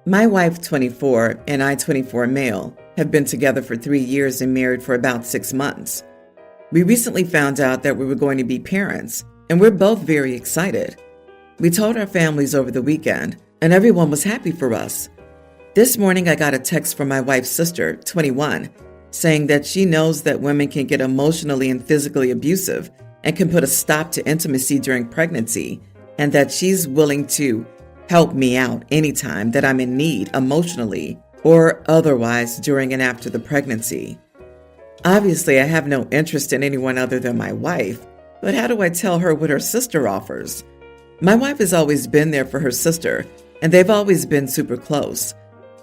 My wife, 24, and I, 24 male, have been together for 3 years and married for about 6 months. We recently found out that we were going to be parents, and we're both very excited. We told our families over the weekend, and everyone was happy for us. This morning, I got a text from my wife's sister, 21, saying that she knows that women can get emotionally and physically abusive and can put a stop to intimacy during pregnancy, and that she's willing to help me out anytime that I'm in need emotionally or otherwise during and after the pregnancy. Obviously, I have no interest in anyone other than my wife, but how do I tell her what her sister offers? My wife has always been there for her sister, and they've always been super close.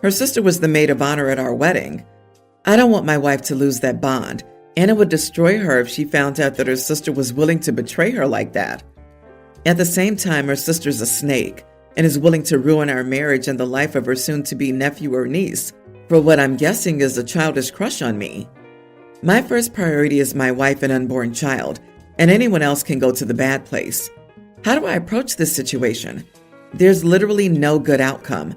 Her sister was the maid of honor at our wedding. I don't want my wife to lose that bond, and it would destroy her if she found out that her sister was willing to betray her like that. At the same time, her sister's a snake and is willing to ruin our marriage and the life of her soon-to-be nephew or niece for what I'm guessing is a childish crush on me. My first priority is my wife and unborn child, and anyone else can go to the bad place. How do I approach this situation? There's literally no good outcome.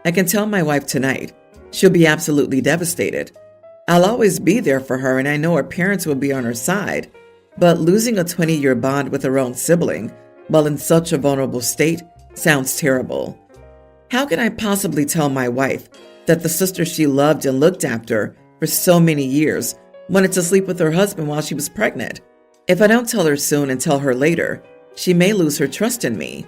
I can tell my wife tonight. She'll be absolutely devastated. I'll always be there for her, and I know her parents will be on her side, but losing a 20-year bond with her own sibling while in such a vulnerable state sounds terrible. How can I possibly tell my wife that the sister she loved and looked after for so many years wanted to sleep with her husband while she was pregnant? If I don't tell her soon and tell her later, she may lose her trust in me.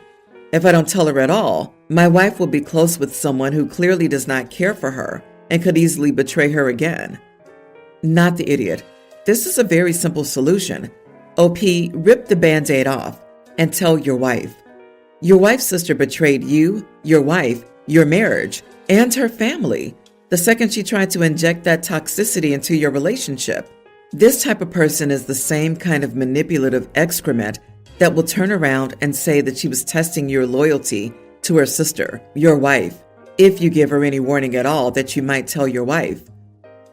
If I don't tell her at all, my wife will be close with someone who clearly does not care for her and could easily betray her again. Not the idiot. This is a very simple solution. OP, rip the Band-Aid off and tell your wife. Your wife's sister betrayed you, your wife, your marriage, and her family the second she tried to inject that toxicity into your relationship. This type of person is the same kind of manipulative excrement that will turn around and say that she was testing your loyalty to her sister, your wife, if you give her any warning at all that you might tell your wife.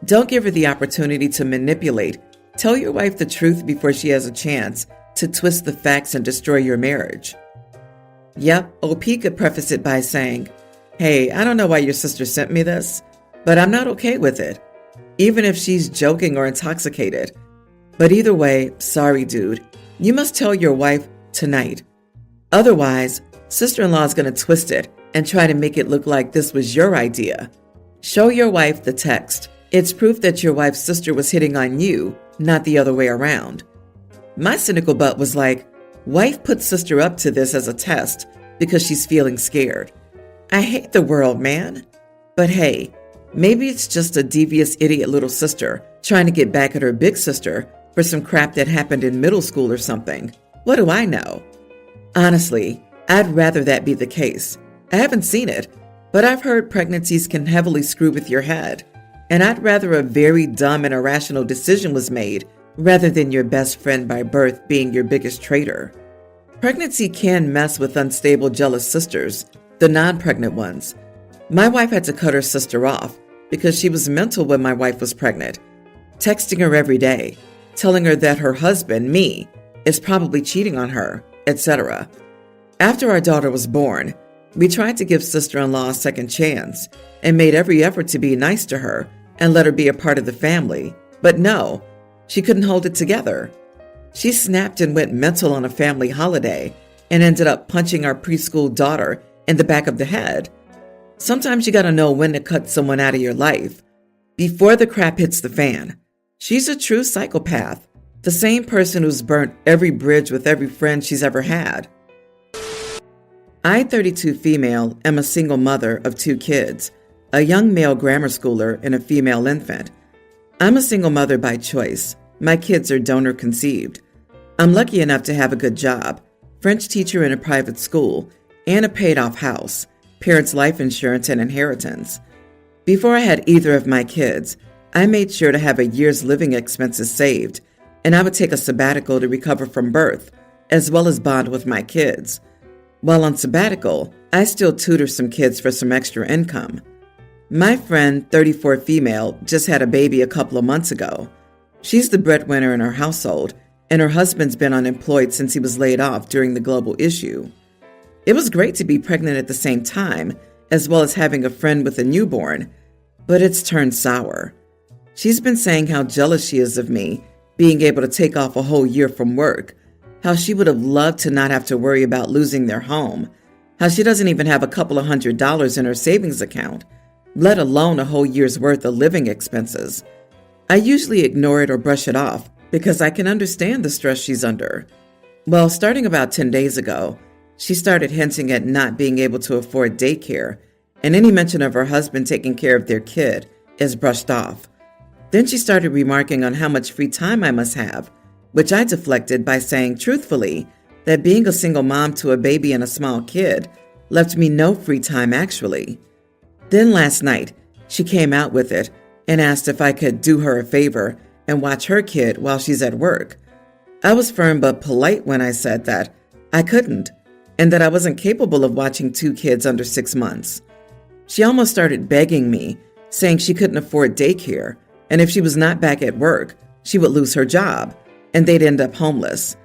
Don't give her the opportunity to manipulate. Tell your wife the truth before she has a chance to twist the facts and destroy your marriage. Yep, OP could preface it by saying, "Hey, I don't know why your sister sent me this, but I'm not okay with it," even if she's joking or intoxicated. But either way, sorry, dude. You must tell your wife tonight. Otherwise, sister-in-law is going to twist it and try to make it look like this was your idea. Show your wife the text. It's proof that your wife's sister was hitting on you, not the other way around. My cynical butt was like, wife put sister up to this as a test because she's feeling scared. I hate the world, man. But hey, maybe it's just a devious idiot little sister trying to get back at her big sister for some crap that happened in middle school or something. What do I know? Honestly, I'd rather that be the case. I haven't seen it, but I've heard pregnancies can heavily screw with your head. And I'd rather a very dumb and irrational decision was made rather than your best friend by birth being your biggest traitor. Pregnancy can mess with unstable, jealous sisters, the non-pregnant ones. My wife had to cut her sister off because she was mental when my wife was pregnant, texting her every day, telling her that her husband, me, is probably cheating on her, etc. After our daughter was born, we tried to give sister-in-law a second chance and made every effort to be nice to her and let her be a part of the family. But no, she couldn't hold it together. She snapped and went mental on a family holiday and ended up punching our preschool daughter in the back of the head. Sometimes you gotta know when to cut someone out of your life before the crap hits the fan. She's a true psychopath, the same person who's burnt every bridge with every friend she's ever had. I, 32 female, am a single mother of 2 kids, a young male grammar schooler and a female infant. I'm a single mother by choice. My kids are donor conceived. I'm lucky enough to have a good job, French teacher in a private school, and a paid-off house, parents' life insurance and inheritance. Before I had either of my kids, I made sure to have a year's living expenses saved, and I would take a sabbatical to recover from birth, as well as bond with my kids. While on sabbatical, I still tutor some kids for some extra income. My friend, 34 female, just had a baby a couple of months ago. She's the breadwinner in her household, and her husband's been unemployed since he was laid off during the global issue. It was great to be pregnant at the same time, as well as having a friend with a newborn, but it's turned sour. She's been saying how jealous she is of me being able to take off a whole year from work, how she would have loved to not have to worry about losing their home, how she doesn't even have a couple of $100s in her savings account, let alone a whole year's worth of living expenses. I usually ignore it or brush it off because I can understand the stress she's under. Well, starting about 10 days ago, she started hinting at not being able to afford daycare, and any mention of her husband taking care of their kid is brushed off. Then she started remarking on how much free time I must have, which I deflected by saying truthfully that being a single mom to a baby and a small kid left me no free time actually. Then last night, she came out with it and asked if I could do her a favor and watch her kid while she's at work. I was firm but polite when I said that I couldn't and that I wasn't capable of watching 2 kids under 6 months. She almost started begging me, saying she couldn't afford daycare, and if she was not back at work, she would lose her job, and they'd end up homeless.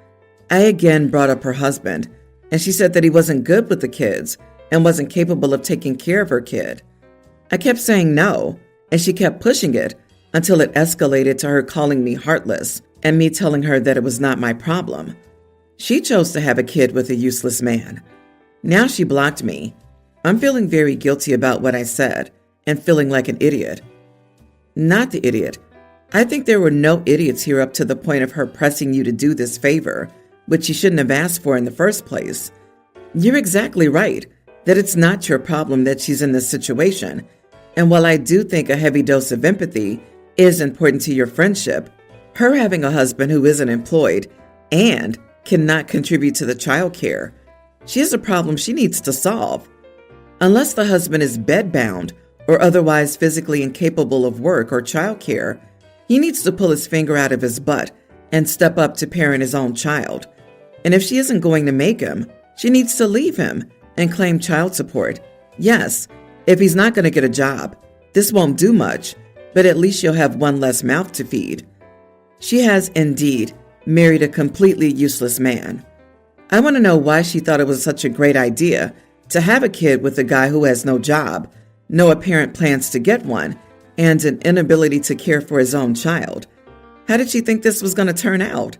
I again brought up her husband, and she said that he wasn't good with the kids and wasn't capable of taking care of her kid. I kept saying no, and she kept pushing it until it escalated to her calling me heartless and me telling her that it was not my problem. She chose to have a kid with a useless man. Now she blocked me. I'm feeling very guilty about what I said and feeling like an idiot. Not the idiot. I think there were no idiots here up to the point of her pressing you to do this favor, which she shouldn't have asked for in the first place. You're exactly right that it's not your problem that she's in this situation. And while I do think a heavy dose of empathy is important to your friendship, her having a husband who isn't employed and cannot contribute to the child care, she has a problem she needs to solve. Unless the husband is bedbound or otherwise physically incapable of work or childcare, he needs to pull his finger out of his butt and step up to parent his own child. And if she isn't going to make him, she needs to leave him and claim child support. Yes, if he's not going to get a job, this won't do much, but at least she'll have one less mouth to feed. She has indeed married a completely useless man. I want to know why she thought it was such a great idea to have a kid with a guy who has no job, no apparent plans to get one, and an inability to care for his own child. How did she think this was going to turn out?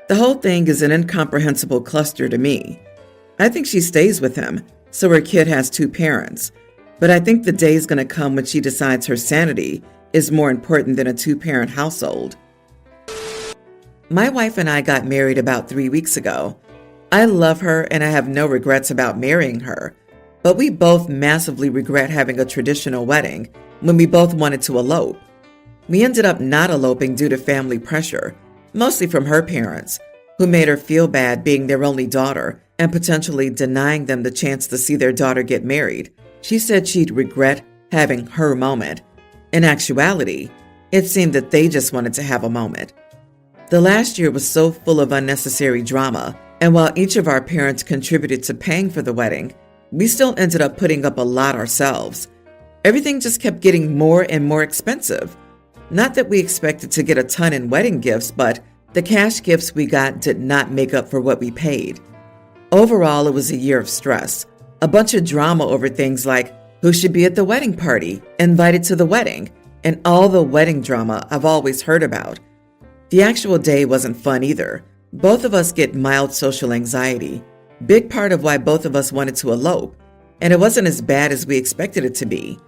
The whole thing is an incomprehensible cluster to me. I think she stays with him, so her kid has 2 parents. But I think the day is going to come when she decides her sanity is more important than a 2-parent household. My wife and I got married about 3 weeks ago. I love her and I have no regrets about marrying her, but we both massively regret having a traditional wedding when we both wanted to elope. We ended up not eloping due to family pressure, mostly from her parents, who made her feel bad being their only daughter and potentially denying them the chance to see their daughter get married. She said she'd regret having her moment. In actuality, it seemed that they just wanted to have a moment. The last year was so full of unnecessary drama, and while each of our parents contributed to paying for the wedding, we still ended up putting up a lot ourselves. Everything just kept getting more and more expensive. Not that we expected to get a ton in wedding gifts, but the cash gifts we got did not make up for what we paid. Overall, it was a year of stress. A bunch of drama over things like who should be at the wedding party, invited to the wedding, and all the wedding drama I've always heard about. The actual day wasn't fun either. Both of us get mild social anxiety, big part of why both of us wanted to elope, and it wasn't as bad as we expected it to be.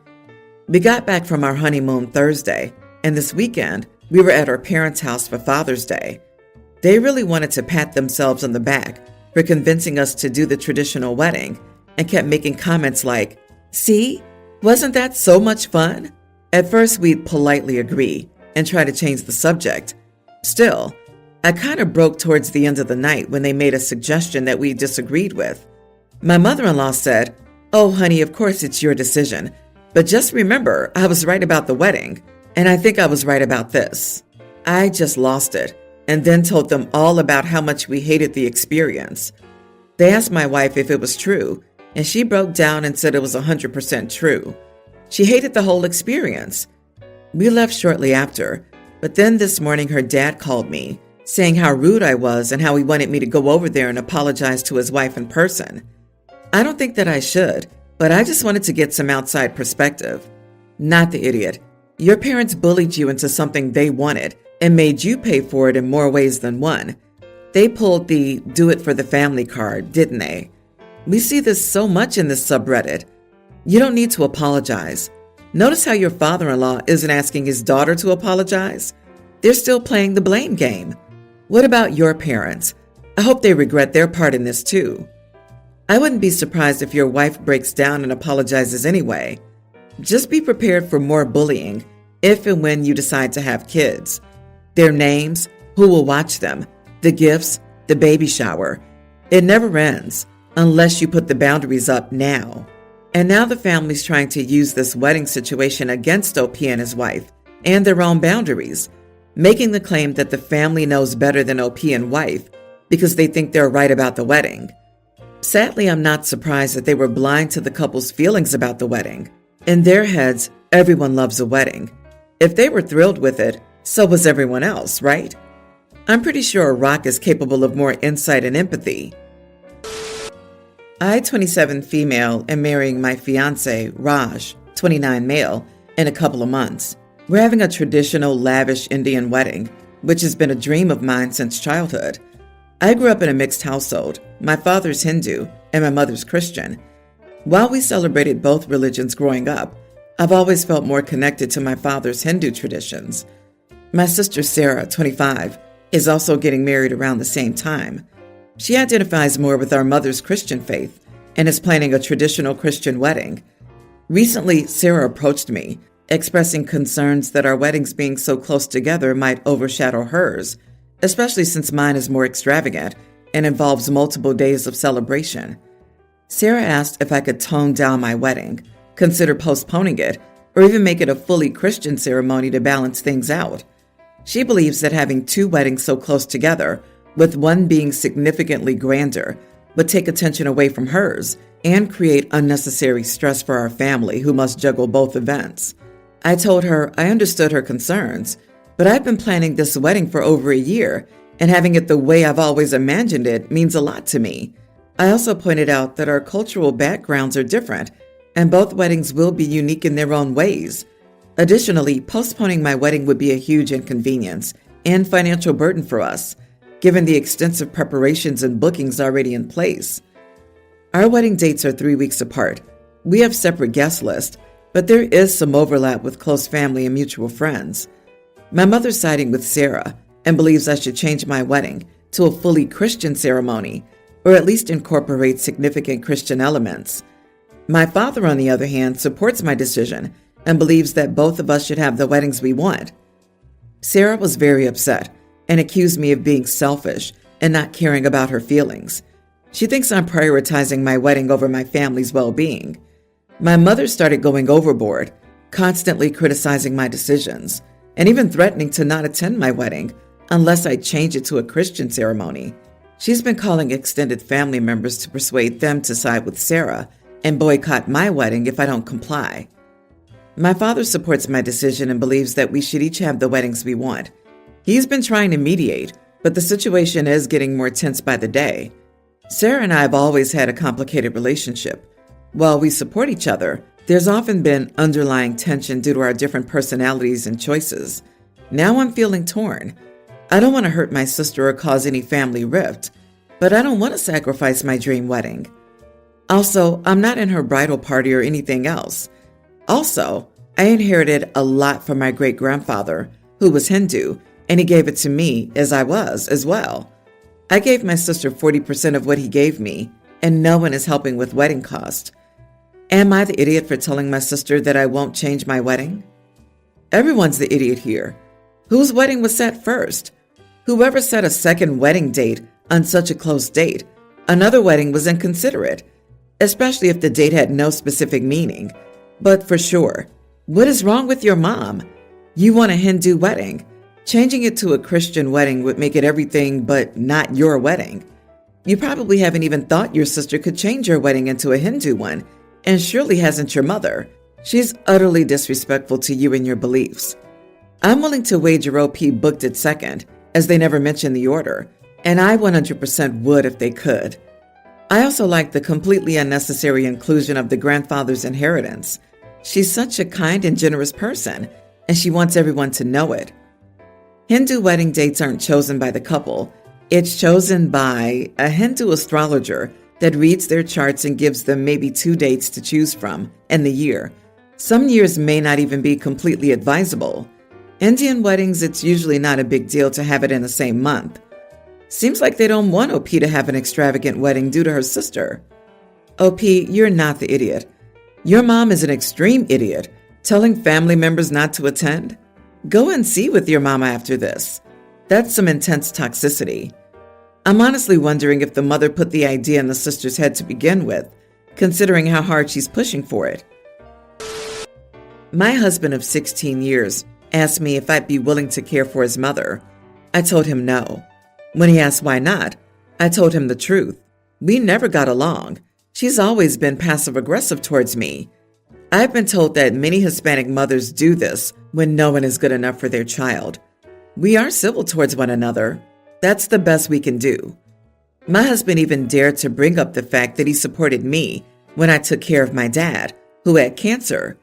We got back from our honeymoon Thursday, and this weekend we were at our parents' house for Father's Day. They really wanted to pat themselves on the back for convincing us to do the traditional wedding and kept making comments like, "See, wasn't that so much fun?" At first we'd politely agree and try to change the subject. Still, I kind of broke towards the end of the night when they made a suggestion that we disagreed with. My mother-in-law said, "Oh, honey, of course it's your decision. But just remember, I was right about the wedding, and I think I was right about this." I just lost it, and then told them all about how much we hated the experience. They asked my wife if it was true, and she broke down and said it was 100% true. She hated the whole experience. We left shortly after, but then this morning her dad called me, saying how rude I was and how he wanted me to go over there and apologize to his wife in person. I don't think that I should, but I just wanted to get some outside perspective. Not the idiot. Your parents bullied you into something they wanted and made you pay for it in more ways than one. They pulled the do it for the family card, didn't they? We see this so much in this subreddit. You don't need to apologize. Notice how your father-in-law isn't asking his daughter to apologize. They're still playing the blame game. What about your parents? I hope they regret their part in this too. I wouldn't be surprised if your wife breaks down and apologizes anyway. Just be prepared for more bullying if and when you decide to have kids. Their names, who will watch them, the gifts, the baby shower. It never ends unless you put the boundaries up now. And now the family's trying to use this wedding situation against OP and his wife and their own boundaries, making the claim that the family knows better than OP and wife because they think they're right about the wedding. Sadly, I'm not surprised that they were blind to the couple's feelings about the wedding. In their heads, everyone loves a wedding. If they were thrilled with it, so was everyone else, right? I'm pretty sure Rock is capable of more insight and empathy. I, 27 female, am marrying my fiancé, Raj, 29 male, in a couple of months. We're having a traditional, lavish Indian wedding, which has been a dream of mine since childhood. I grew up in a mixed household. My father's Hindu and my mother's Christian. While we celebrated both religions growing up, I've always felt more connected to my father's Hindu traditions. My sister Sarah, 25, is also getting married around the same time. She identifies more with our mother's Christian faith and is planning a traditional Christian wedding. Recently, Sarah approached me, expressing concerns that our weddings being so close together might overshadow hers, especially since mine is more extravagant and involves multiple days of celebration. Sarah asked if I could tone down my wedding, consider postponing it, or even make it a fully Christian ceremony to balance things out. She believes that having two weddings so close together, with one being significantly grander, would take attention away from hers and create unnecessary stress for our family who must juggle both events. I told her I understood her concerns, but I've been planning this wedding for over a year, and having it the way I've always imagined it means a lot to me. I also pointed out that our cultural backgrounds are different, and both weddings will be unique in their own ways. Additionally, postponing my wedding would be a huge inconvenience and financial burden for us, given the extensive preparations and bookings already in place. Our wedding dates are 3 weeks apart. We have separate guest lists, but there is some overlap with close family and mutual friends. My mother's siding with Sarah and believes I should change my wedding to a fully Christian ceremony, or at least incorporate significant Christian elements. My father, on the other hand, supports my decision and believes that both of us should have the weddings we want. Sarah was very upset and accused me of being selfish and not caring about her feelings. She thinks I'm prioritizing my wedding over my family's well-being. My mother started going overboard, constantly criticizing my decisions, and even threatening to not attend my wedding unless I change it to a Christian ceremony. She's been calling extended family members to persuade them to side with Sarah and boycott my wedding if I don't comply. My father supports my decision and believes that we should each have the weddings we want. He's been trying to mediate, but the situation is getting more tense by the day. Sarah and I have always had a complicated relationship. While we support each other, there's often been underlying tension due to our different personalities and choices. Now I'm feeling torn. I don't want to hurt my sister or cause any family rift, but I don't want to sacrifice my dream wedding. Also, I'm not in her bridal party or anything else. Also, I inherited a lot from my great-grandfather, who was Hindu, and he gave it to me as I was as well. I gave my sister 40% of what he gave me, and no one is helping with wedding cost. Am I the idiot for telling my sister that I won't change my wedding? Everyone's the idiot here. Whose wedding was set first? Whoever set a second wedding date on such a close date, another wedding was inconsiderate, especially if the date had no specific meaning. But for sure, what is wrong with your mom? You want a Hindu wedding. Changing it to a Christian wedding would make it everything but not your wedding. You probably haven't even thought your sister could change your wedding into a Hindu one, and surely hasn't your mother. She's utterly disrespectful to you and your beliefs. I'm willing to wager OP booked it second, as they never mentioned the order, and I 100% would if they could. I also like the completely unnecessary inclusion of the grandfather's inheritance. She's such a kind and generous person, and she wants everyone to know it. Hindu wedding dates aren't chosen by the couple. It's chosen by a Hindu astrologer that reads their charts and gives them maybe 2 dates to choose from in the year. Some years may not even be completely advisable. Indian weddings, it's usually not a big deal to have it in the same month. Seems like they don't want OP to have an extravagant wedding due to her sister. OP, you're not the idiot. Your mom is an extreme idiot, telling family members not to attend. Go and see with your mama after this. That's some intense toxicity. I'm honestly wondering if the mother put the idea in the sister's head to begin with, considering how hard she's pushing for it. My husband of 16 years asked me if I'd be willing to care for his mother. I told him no. When he asked why not, I told him the truth. We never got along. She's always been passive-aggressive towards me. I've been told that many Hispanic mothers do this when no one is good enough for their child. We are civil towards one another. That's the best we can do. My husband even dared to bring up the fact that he supported me when I took care of my dad, who had cancer.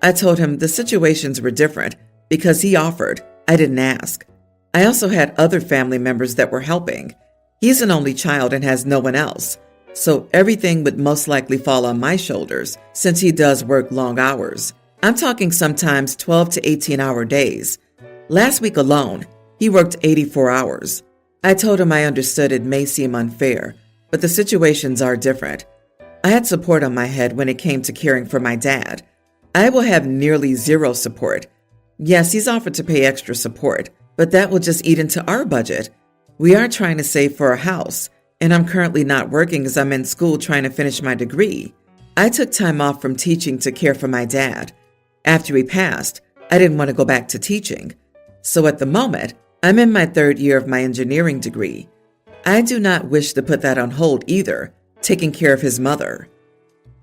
I told him the situations were different because he offered. I didn't ask. I also had other family members that were helping. He's an only child and has no one else, so everything would most likely fall on my shoulders since he does work long hours. I'm talking sometimes 12 to 18-hour days. Last week alone, he worked 84 hours. I told him I understood it may seem unfair, but the situations are different. I had support on my head when it came to caring for my dad. I will have nearly zero support. Yes, he's offered to pay extra support, but that will just eat into our budget. We are trying to save for a house, and I'm currently not working as I'm in school trying to finish my degree. I took time off from teaching to care for my dad. After he passed, I didn't want to go back to teaching. So at the moment, I'm in my 3rd year of my engineering degree. I do not wish to put that on hold either, taking care of his mother.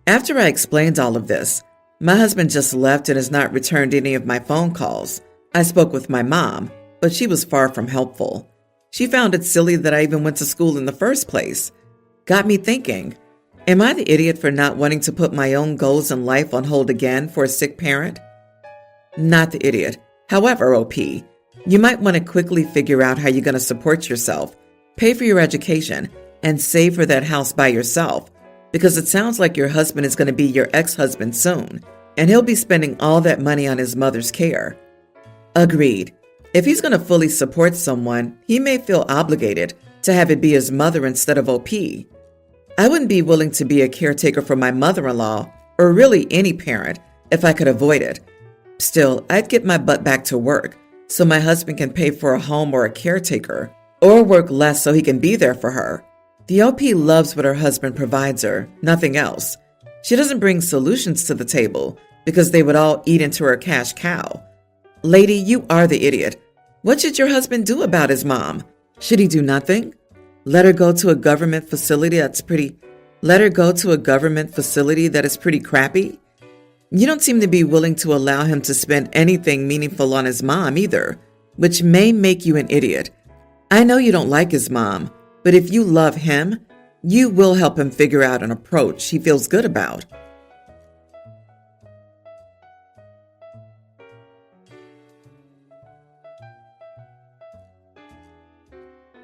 After I explained all of this, my husband just left and has not returned any of my phone calls. I spoke with my mom, but she was far from helpful. She found it silly that I even went to school in the first place. Got me thinking, am I the idiot for not wanting to put my own goals in life on hold again for a sick parent? Not the idiot. However, OP, you might want to quickly figure out how you're going to support yourself, pay for your education, and save for that house by yourself, because it sounds like your husband is going to be your ex-husband soon, and he'll be spending all that money on his mother's care. Agreed. If he's going to fully support someone, he may feel obligated to have it be his mother instead of OP. I wouldn't be willing to be a caretaker for my mother-in-law, or really any parent, if I could avoid it. Still, I'd get my butt back to work so my husband can pay for a home or a caretaker, or work less so he can be there for her. The OP loves what her husband provides her, nothing else. She doesn't bring solutions to the table because they would all eat into her cash cow. Lady, you are the idiot. What should your husband do about his mom? Should he do nothing? Let her go to a government facility that is pretty crappy? You don't seem to be willing to allow him to spend anything meaningful on his mom either, which may make you an idiot. I know you don't like his mom, but if you love him, you will help him figure out an approach he feels good about.